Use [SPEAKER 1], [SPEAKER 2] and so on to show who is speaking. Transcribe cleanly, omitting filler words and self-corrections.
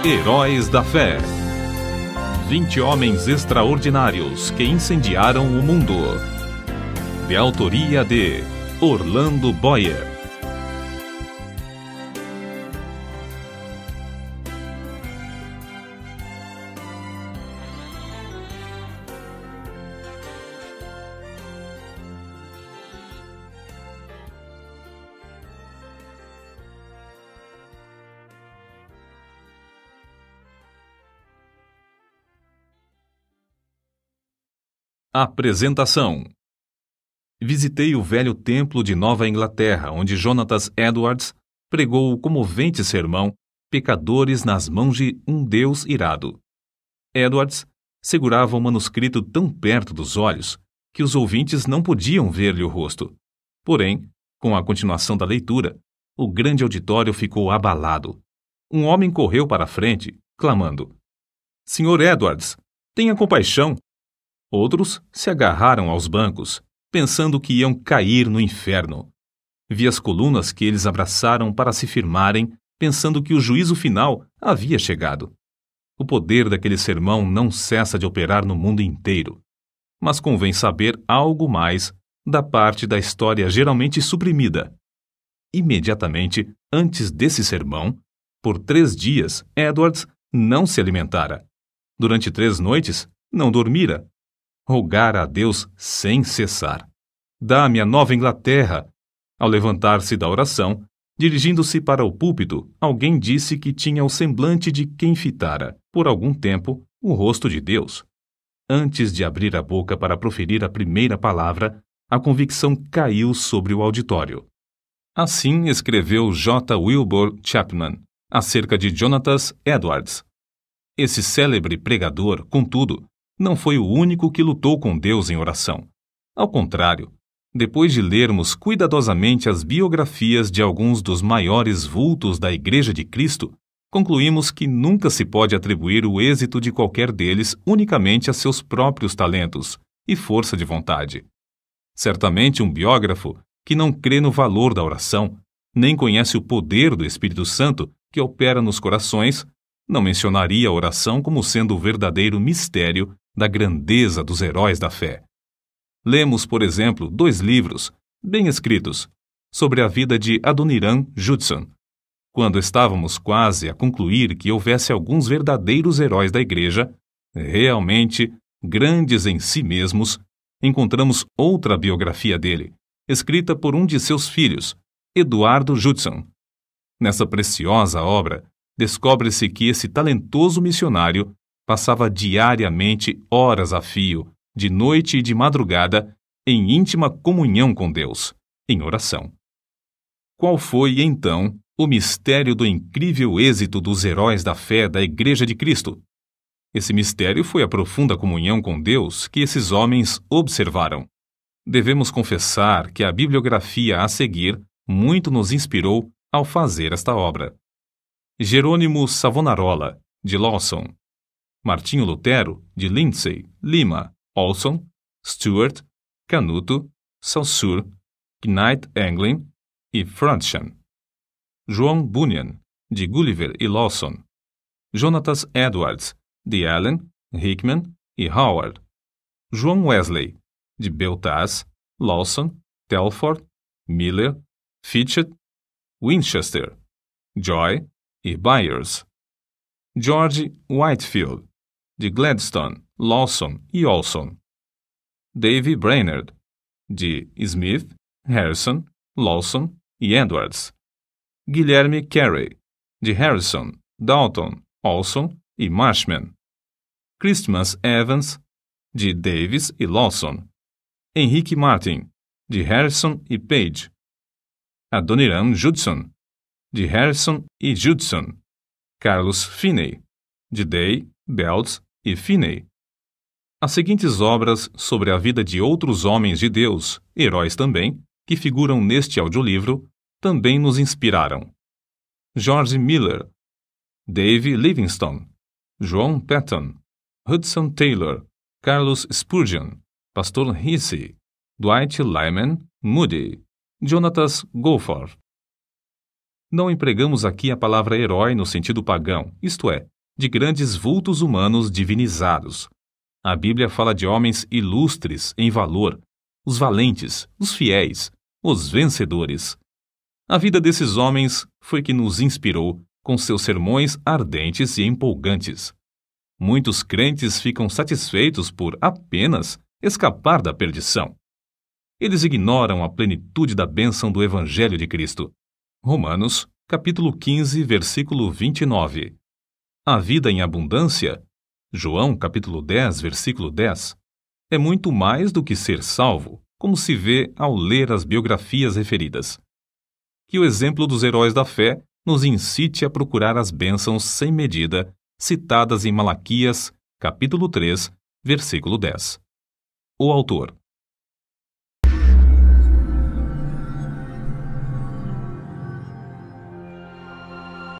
[SPEAKER 1] Heróis da Fé. 20 homens extraordinários que incendiaram o mundo. De autoria de Orlando Boyer. Apresentação. Visitei o velho templo de Nova Inglaterra, onde Jonathan Edwards pregou o comovente sermão Pecadores nas mãos de um Deus irado. Edwards segurava o manuscrito tão perto dos olhos que os ouvintes não podiam ver-lhe o rosto. Porém, com a continuação da leitura, o grande auditório ficou abalado. Um homem correu para a frente, clamando: "Sr. Edwards, tenha compaixão!" Outros se agarraram aos bancos, pensando que iam cair no inferno. Vi as colunas que eles abraçaram para se firmarem, pensando que o juízo final havia chegado. O poder daquele sermão não cessa de operar no mundo inteiro. Mas convém saber algo mais da parte da história geralmente suprimida. Imediatamente antes desse sermão, por 3 dias, Edwards não se alimentara. Durante 3 noites, não dormira. Rogara a Deus sem cessar: "Dá-me a Nova Inglaterra." Ao levantar-se da oração, dirigindo-se para o púlpito, alguém disse que tinha o semblante de quem fitara, por algum tempo, o rosto de Deus. Antes de abrir a boca para proferir a primeira palavra, a convicção caiu sobre o auditório. Assim escreveu J. Wilbur Chapman acerca de Jonathan Edwards. Esse célebre pregador, contudo, não foi o único que lutou com Deus em oração. Ao contrário, depois de lermos cuidadosamente as biografias de alguns dos maiores vultos da Igreja de Cristo, concluímos que nunca se pode atribuir o êxito de qualquer deles unicamente a seus próprios talentos e força de vontade. Certamente um biógrafo que não crê no valor da oração, nem conhece o poder do Espírito Santo que opera nos corações, não mencionaria a oração como sendo o verdadeiro mistério da grandeza dos heróis da fé. Lemos, por exemplo, 2 livros, bem escritos, sobre a vida de Adoniram Judson. Quando estávamos quase a concluir que houvesse alguns verdadeiros heróis da Igreja, realmente grandes em si mesmos, encontramos outra biografia dele, escrita por um de seus filhos, Eduardo Judson. Nessa preciosa obra, descobre-se que esse talentoso missionário passava diariamente horas a fio, de noite e de madrugada, em íntima comunhão com Deus, em oração. Qual foi, então, o mistério do incrível êxito dos heróis da fé da Igreja de Cristo? Esse mistério foi a profunda comunhão com Deus que esses homens observaram. Devemos confessar que a bibliografia a seguir muito nos inspirou ao fazer esta obra. Jerônimo Savonarola, de Lawson; Martinho Lutero, de Lindsay, Lima, Olson, Stewart, Canuto, Saussure, Knight Anglin e Franshan; João Bunyan, de Gulliver e Lawson; Jonathan Edwards, de Allen, Hickman e Howard; João Wesley, de Beltaz, Lawson, Telford, Miller, Fitchett, Winchester, Joy e Byers; George Whitefield, de Gladstone, Lawson e Olson; Davy Brainerd, de Smith, Harrison, Lawson e Edwards; Guilherme Carey, de Harrison, Dalton, Olson e Marshman; Christmas Evans, de Davis e Lawson; Henrique Martin, de Harrison e Page; Adoniram Judson, de Harrison e Judson; Carlos Finney, de Day, Belts e Finney. As seguintes obras sobre a vida de outros homens de Deus, heróis também, que figuram neste audiolivro, também nos inspiraram: George Miller, Dave Livingstone, João Patton, Hudson Taylor, Carlos Spurgeon, Pastor Hissey, Dwight Lyman Moody, Jonathan Goforth. Não empregamos aqui a palavra herói no sentido pagão, isto é, de grandes vultos humanos divinizados. A Bíblia fala de homens ilustres em valor, os valentes, os fiéis, os vencedores. A vida desses homens foi que nos inspirou com seus sermões ardentes e empolgantes. Muitos crentes ficam satisfeitos por apenas escapar da perdição. Eles ignoram a plenitude da bênção do Evangelho de Cristo. Romanos, capítulo 15, versículo 29. A vida em abundância, João, capítulo 10, versículo 10, é muito mais do que ser salvo, como se vê ao ler as biografias referidas. Que o exemplo dos heróis da fé nos incite a procurar as bênçãos sem medida citadas em Malaquias, capítulo 3, versículo 10. O autor.